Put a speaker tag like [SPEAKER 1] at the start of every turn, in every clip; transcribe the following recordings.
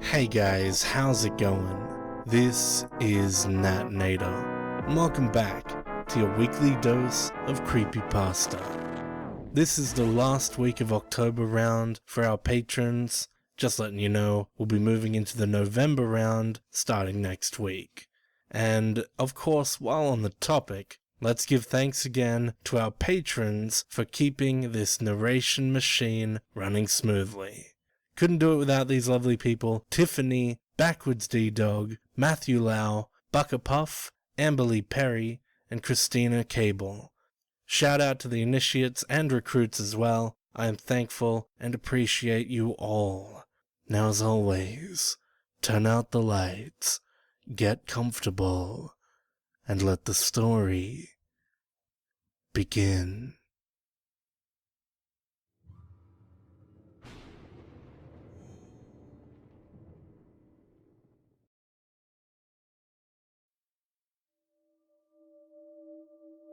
[SPEAKER 1] Hey guys, how's it going? This is Nat Nader, and welcome back to your weekly dose of Creepypasta. This is the last week of October round for our patrons. Just letting you know, we'll be moving into the November round starting next week. And of course, while on the topic, let's give thanks again to our patrons for keeping this narration machine running smoothly. Couldn't do it without these lovely people: Tiffany, Backwards D-Dog, Matthew Lau, Buckapuff, Amberly Perry, and Christina Cable. Shout out to the initiates and recruits as well. I am thankful and appreciate you all. Now, as always, turn out the lights, get comfortable, and let the story begin.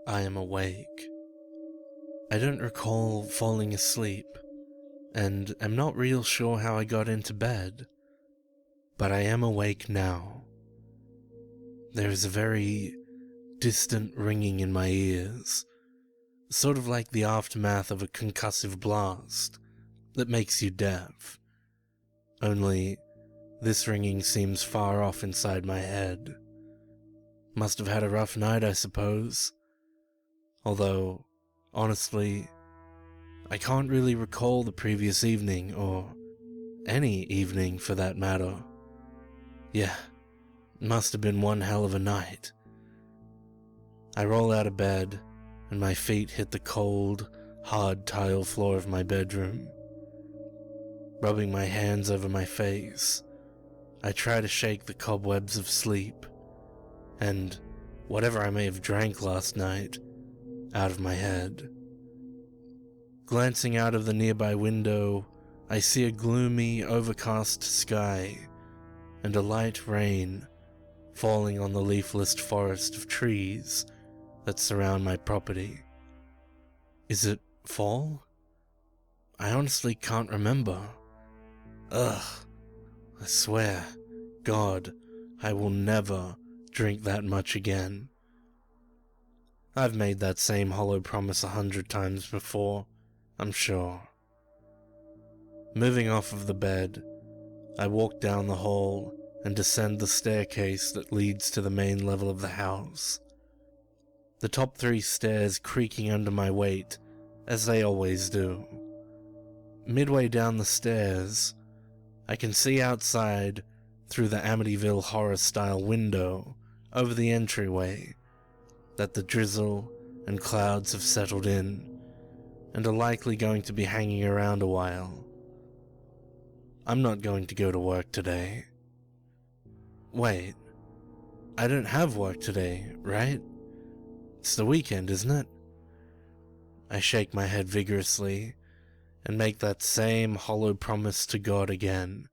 [SPEAKER 1] I am awake. I don't recall falling asleep, and am not real sure how I got into bed, but I am awake now. There is a very distant ringing in my ears, sort of like the aftermath of a concussive blast that makes you deaf. Only, this ringing seems far off inside my head. Must have had a rough night, I suppose. Although, honestly, I can't really recall the previous evening, or any evening for that matter. Yeah, it must have been one hell of a night. I roll out of bed, and my feet hit the cold, hard tile floor of my bedroom. Rubbing my hands over my face, I try to shake the cobwebs of sleep, and whatever I may have drank last night, out of my head. Glancing out of the nearby window, I see a gloomy, overcast sky, and a light rain falling on the leafless forest of trees that surround my property. Is it fall? I honestly can't remember. Ugh, I swear, God, I will never drink that much again. I've made that same hollow promise 100 times before, I'm sure. Moving off of the bed, I walk down the hall and descend the staircase that leads to the main level of the house. The top 3 stairs creaking under my weight, as they always do. Midway down the stairs, I can see outside through the Amityville HonorOfStyle window over the entryway that the drizzle and clouds have settled in and are likely going to be hanging around a while. I'm not going to go to work today. Wait, I don't have work today, right? It's the weekend, isn't it? I shake my head vigorously and make that same hollow promise to God again.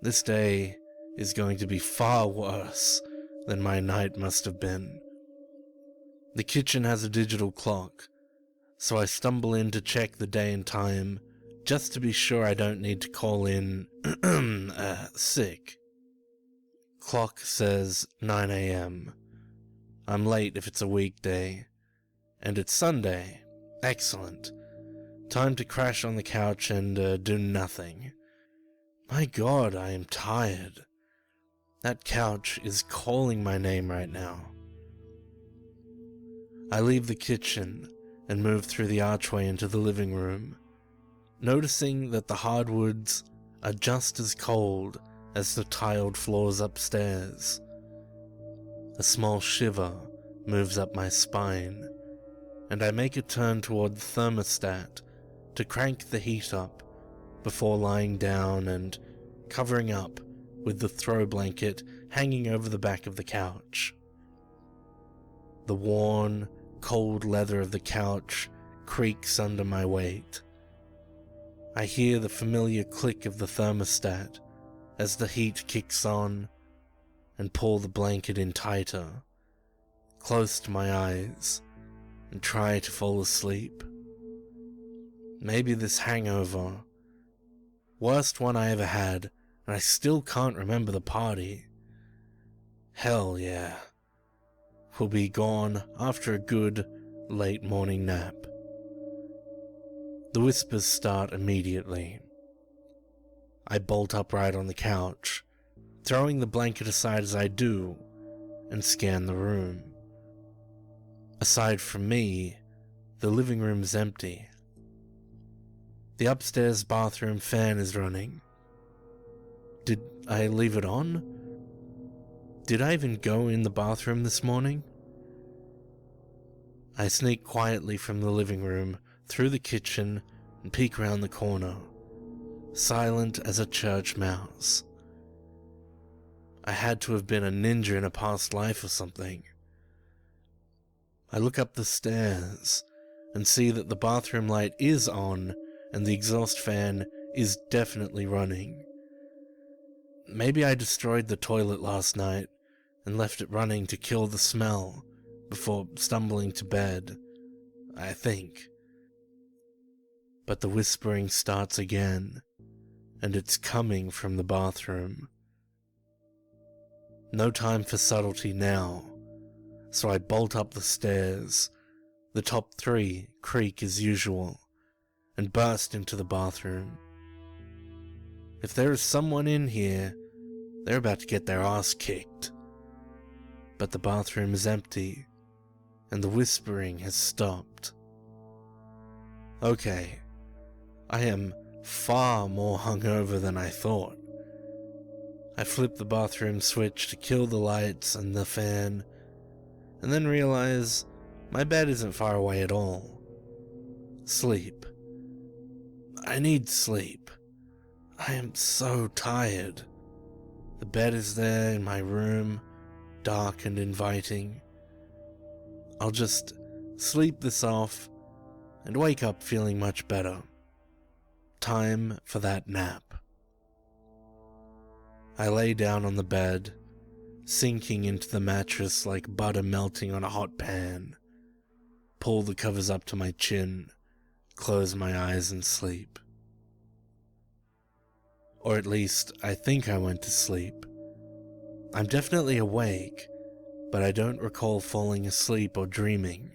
[SPEAKER 1] This day is going to be far worse than my night must have been. The kitchen has a digital clock, so I stumble in to check the day and time, just to be sure I don't need to call in sick. Clock says 9 a.m. I'm late if it's a weekday. And it's Sunday. Excellent. Time to crash on the couch and do nothing. My God, I am tired. That couch is calling my name right now. I leave the kitchen and move through the archway into the living room, noticing that the hardwoods are just as cold as the tiled floors upstairs. A small shiver moves up my spine, and I make a turn toward the thermostat to crank the heat up before lying down and covering up with the throw blanket hanging over the back of the couch. The worn, cold leather of the couch creaks under my weight. I hear the familiar click of the thermostat as the heat kicks on and pull the blanket in tighter, close to my eyes, and try to fall asleep. Maybe this hangover, worst one I ever had, and I still can't remember the party. Hell yeah. We'll be gone after a good late morning nap. The whispers start immediately. I bolt upright on the couch, throwing the blanket aside as I do, and scan the room. Aside from me, the living room is empty. The upstairs bathroom fan is running. Did I leave it on? Did I even go in the bathroom this morning? I sneak quietly from the living room, through the kitchen, and peek around the corner, silent as a church mouse. I had to have been a ninja in a past life or something. I look up the stairs and see that the bathroom light is on and the exhaust fan is definitely running. Maybe I destroyed the toilet last night and left it running to kill the smell before stumbling to bed, I think. But the whispering starts again, and it's coming from the bathroom. No time for subtlety now, so I bolt up the stairs, the top 3 creak as usual, and burst into the bathroom. If there is someone in here, they're about to get their ass kicked. But the bathroom is empty, and the whispering has stopped. Okay, I am far more hungover than I thought. I flip the bathroom switch to kill the lights and the fan, and then realize my bed isn't far away at all. Sleep. I need sleep. I am so tired. The bed is there in my room, dark and inviting. I'll just sleep this off and wake up feeling much better. Time for that nap. I lay down on the bed, sinking into the mattress like butter melting on a hot pan. Pull the covers up to my chin, close my eyes and sleep. Or at least, I think I went to sleep. I'm definitely awake, but I don't recall falling asleep or dreaming.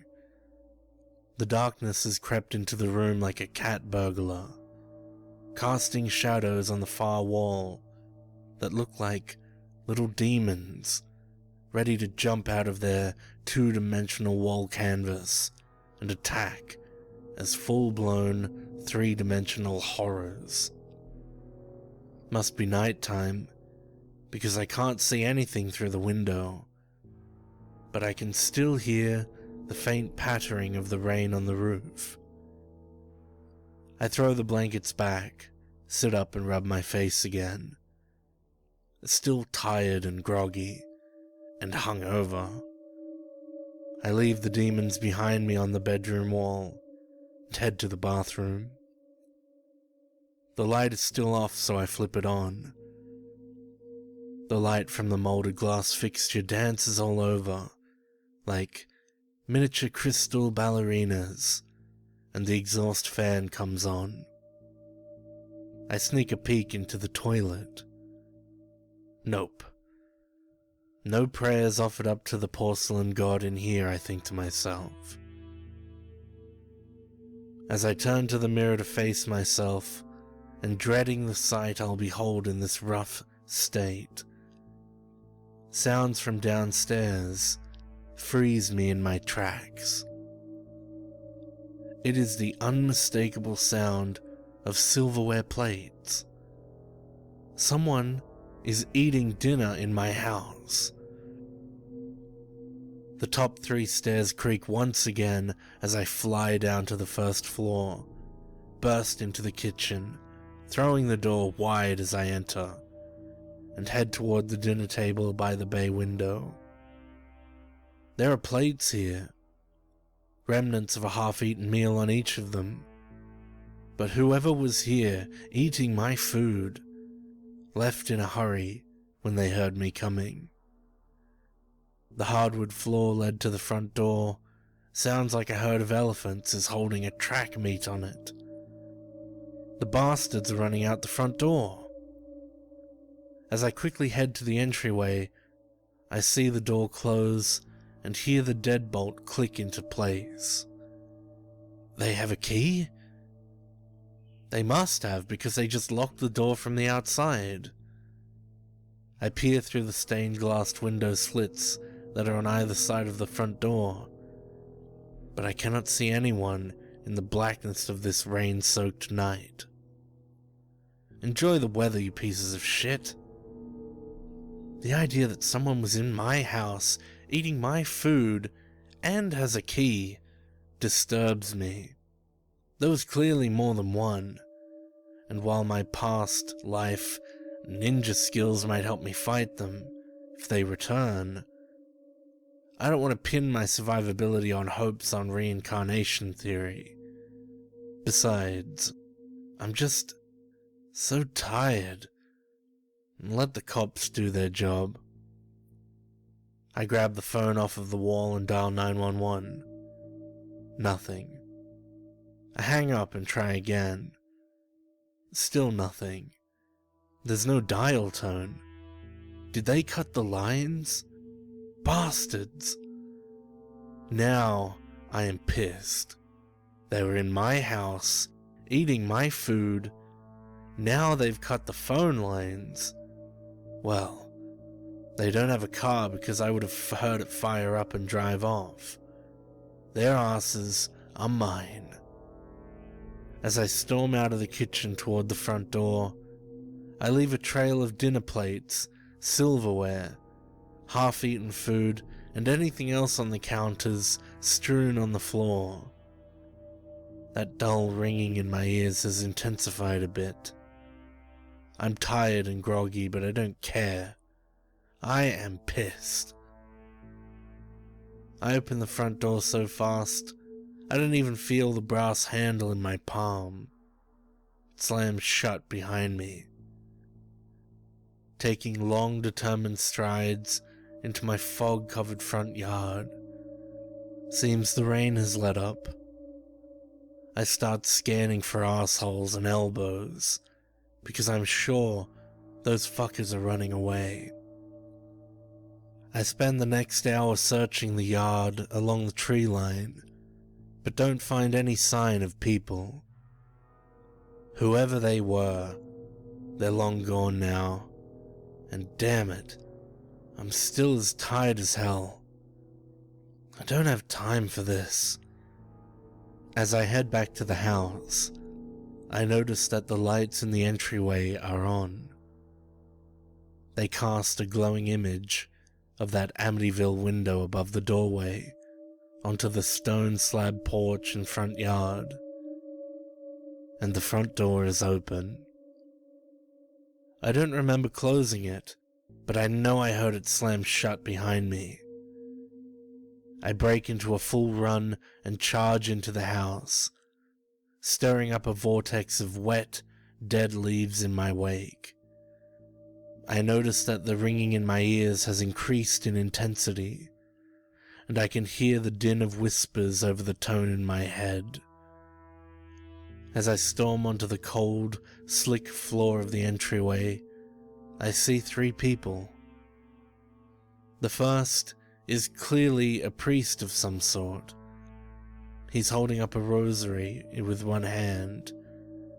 [SPEAKER 1] The darkness has crept into the room like a cat burglar, casting shadows on the far wall that look like little demons, ready to jump out of their 2-dimensional wall canvas and attack as full-blown 3-dimensional horrors. Must be nighttime, because I can't see anything through the window, but I can still hear the faint pattering of the rain on the roof. I throw the blankets back, sit up and rub my face again. Still tired and groggy, and hungover. I leave the demons behind me on the bedroom wall, and head to the bathroom. The light is still off, so I flip it on. The light from the molded glass fixture dances all over, like miniature crystal ballerinas, and the exhaust fan comes on. I sneak a peek into the toilet. Nope. No prayers offered up to the porcelain god in here, I think to myself. As I turn to the mirror to face myself, and dreading the sight I'll behold in this rough state, sounds from downstairs freeze me in my tracks. It is the unmistakable sound of silverware plates. Someone is eating dinner in my house. The top 3 stairs creak once again as I fly down to the first floor, burst into the kitchen, throwing the door wide as I enter, and head toward the dinner table by the bay window. There are plates here, remnants of a half-eaten meal on each of them, but whoever was here eating my food left in a hurry when they heard me coming. The hardwood floor led to the front door. Sounds like a herd of elephants is holding a track meet on it. The bastards are running out the front door. As I quickly head to the entryway, I see the door close and hear the deadbolt click into place. They have a key? They must have, because they just locked the door from the outside. I peer through the stained glass window slits that are on either side of the front door, but I cannot see anyone in the blackness of this rain-soaked night. Enjoy the weather, you pieces of shit. The idea that someone was in my house, eating my food, and has a key, disturbs me. There was clearly more than one, and while my past life ninja skills might help me fight them if they return, I don't want to pin my survivability on hopes on reincarnation theory. Besides, I'm just so tired. Let the cops do their job. I grab the phone off of the wall and dial 911. Nothing. I hang up and try again. Still nothing. There's no dial tone. Did they cut the lines? Bastards! Now I am pissed. They were in my house, eating my food. Now they've cut the phone lines. Well, they don't have a car because I would have heard it fire up and drive off. Their asses are mine. As I storm out of the kitchen toward the front door, I leave a trail of dinner plates, silverware, half-eaten food, and anything else on the counters strewn on the floor. That dull ringing in my ears has intensified a bit. I'm tired and groggy, but I don't care. I am pissed. I open the front door so fast, I don't even feel the brass handle in my palm. It slams shut behind me. Taking long, determined strides into my fog-covered front yard. Seems the rain has let up. I start scanning for assholes and elbows, because I'm sure those fuckers are running away. I spend the next hour searching the yard along the tree line, but don't find any sign of people. Whoever they were, they're long gone now, and damn it, I'm still as tired as hell. I don't have time for this. As I head back to the house, I notice that the lights in the entryway are on. They cast a glowing image of that Amityville window above the doorway onto the stone slab porch and front yard, and the front door is open. I don't remember closing it, but I know I heard it slam shut behind me. I break into a full run and charge into the house, stirring up a vortex of wet, dead leaves in my wake. I notice that the ringing in my ears has increased in intensity, and I can hear the din of whispers over the tone in my head. As I storm onto the cold, slick floor of the entryway, I see 3 people. The first is clearly a priest of some sort. He's holding up a rosary with one hand,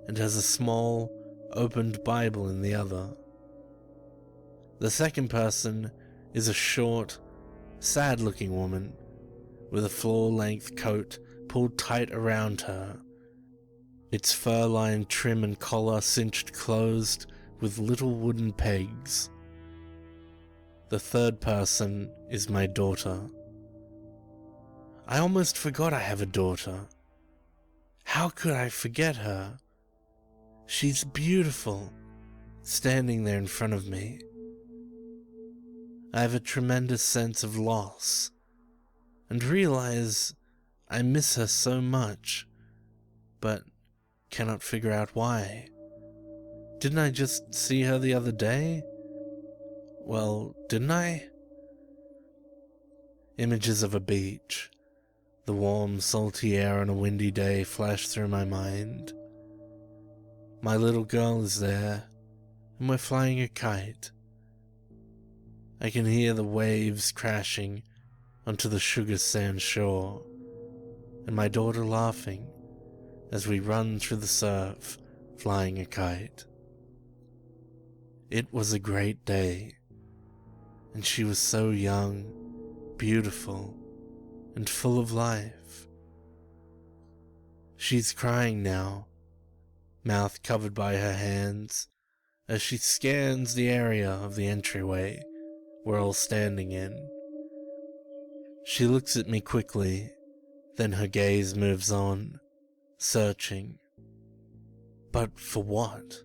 [SPEAKER 1] and has a small, opened Bible in the other. The second person is a short, sad-looking woman, with a floor-length coat pulled tight around her, its fur-lined trim and collar cinched closed with little wooden pegs. The third person is my daughter. I almost forgot I have a daughter. How could I forget her? She's beautiful, standing there in front of me. I have a tremendous sense of loss, and realize I miss her so much, but cannot figure out why. Didn't I just see her the other day? Well, didn't I? Images of a beach, the warm, salty air on a windy day flash through my mind. My little girl is there, and we're flying a kite. I can hear the waves crashing onto the sugar sand shore, and my daughter laughing as we run through the surf, flying a kite. It was a great day, and she was so young, beautiful, and full of life. She's crying now, mouth covered by her hands, as she scans the area of the entryway we're all standing in. She looks at me quickly, then her gaze moves on, searching. But for what?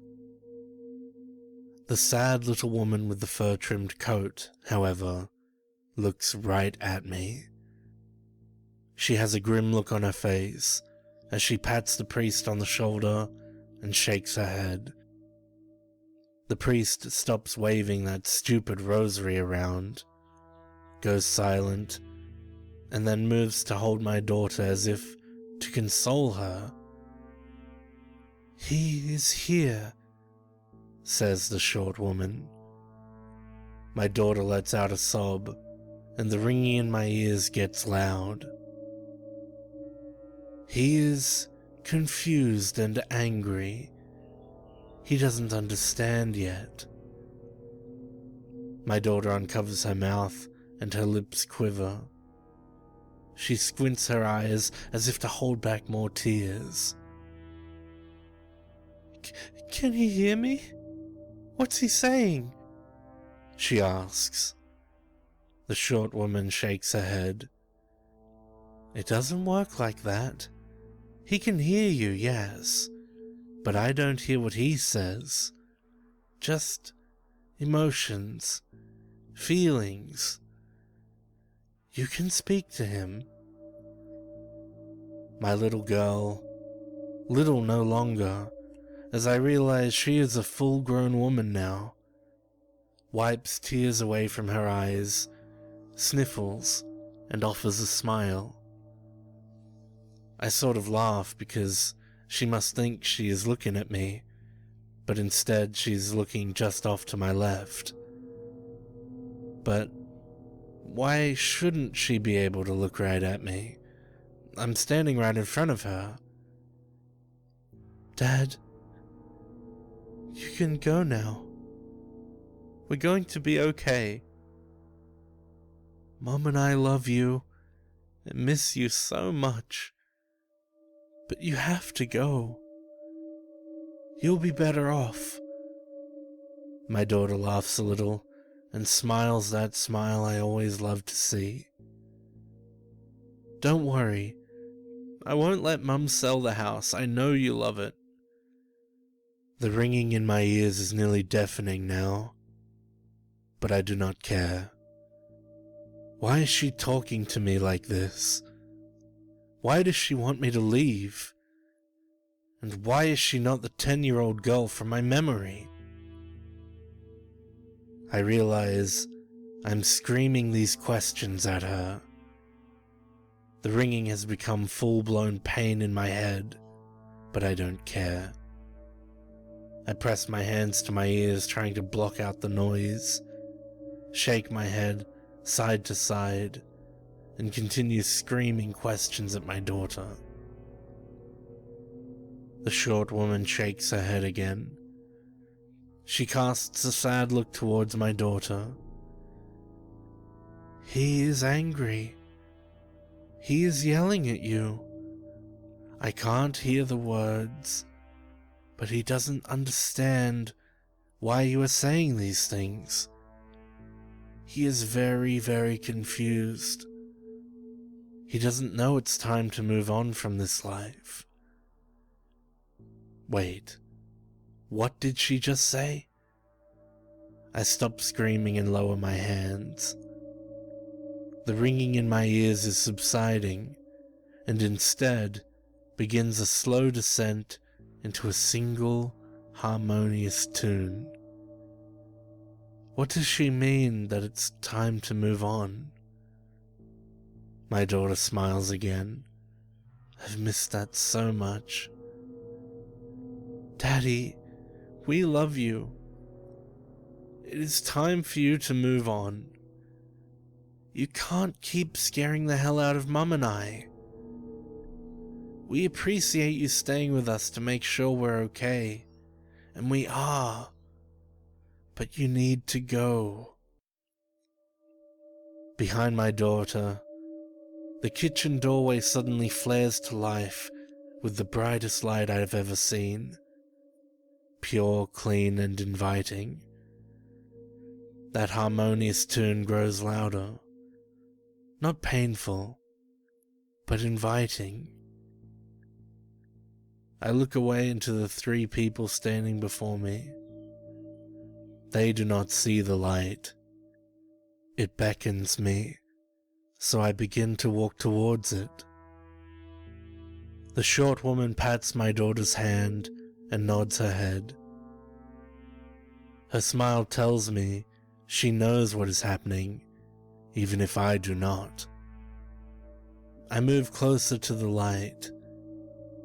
[SPEAKER 1] The sad little woman with the fur-trimmed coat, however, looks right at me. She has a grim look on her face as she pats the priest on the shoulder and shakes her head. The priest stops waving that stupid rosary around, goes silent, and then moves to hold my daughter as if to console her. "He is here," says the short woman. My daughter lets out a sob, and the ringing in my ears gets loud. "He is confused and angry. He doesn't understand yet." My daughter uncovers her mouth and her lips quiver. She squints her eyes as if to hold back more tears. Can he hear me? What's he saying?" she asks. The short woman shakes her head. "It doesn't work like that. He can hear you, yes, but I don't hear what he says. Just emotions, feelings. You can speak to him." My little girl, little no longer, as I realize she is a full-grown woman now, wipes tears away from her eyes, sniffles, and offers a smile. I sort of laugh because she must think she is looking at me, but instead she's looking just off to my left. But why shouldn't she be able to look right at me? I'm standing right in front of her. "Dad, you can go now. We're going to be okay. Mom and I love you and miss you so much. But you have to go. You'll be better off." My daughter laughs a little and smiles that smile I always loved to see. "Don't worry. I won't let Mum sell the house. I know you love it." The ringing in my ears is nearly deafening now, but I do not care. Why is she talking to me like this? Why does she want me to leave? And why is she not the 10-year-old girl from my memory? I realize I'm screaming these questions at her. The ringing has become full-blown pain in my head, but I don't care. I press my hands to my ears, trying to block out the noise, shake my head side to side, and continue screaming questions at my daughter. The short woman shakes her head again. She casts a sad look towards my daughter. "He is angry. He is yelling at you. I can't hear the words, but he doesn't understand why you are saying these things. He is very, very confused. He doesn't know it's time to move on from this life." Wait, what did she just say? I stop screaming and lower my hands. The ringing in my ears is subsiding, and instead begins a slow descent into a single, harmonious tune. What does she mean that it's time to move on? My daughter smiles again. I've missed that so much. "Daddy, we love you. It is time for you to move on. You can't keep scaring the hell out of Mum and I. We appreciate you staying with us to make sure we're okay. And we are. But you need to go. Behind my daughter, the kitchen doorway suddenly flares to life with the brightest light I've ever seen. Pure, clean, and inviting. That harmonious tune grows louder. Not painful, but inviting. I look away into the 3 people standing before me. They do not see the light. It beckons me, so I begin to walk towards it. The short woman pats my daughter's hand and nods her head. Her smile tells me she knows what is happening, even if I do not. I move closer to the light,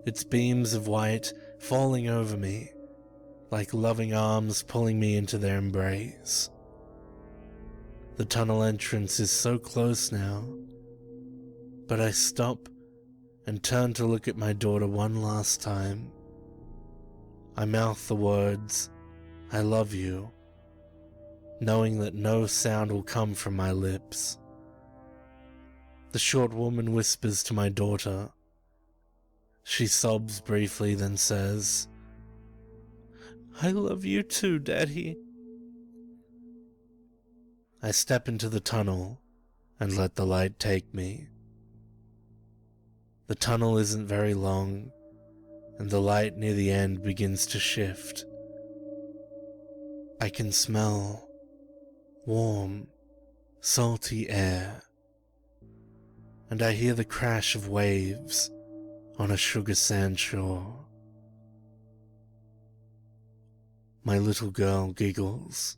[SPEAKER 1] its beams of white falling over me, like loving arms pulling me into their embrace. The tunnel entrance is so close now, but I stop and turn to look at my daughter one last time. I mouth the words, "I love you," knowing that no sound will come from my lips. The short woman whispers to my daughter. She sobs briefly, then says, "I love you too, Daddy." I step into the tunnel and let the light take me. The tunnel isn't very long, and the light near the end begins to shift. I can smell warm, salty air, and I hear the crash of waves on a sugar sand shore. My little girl giggles.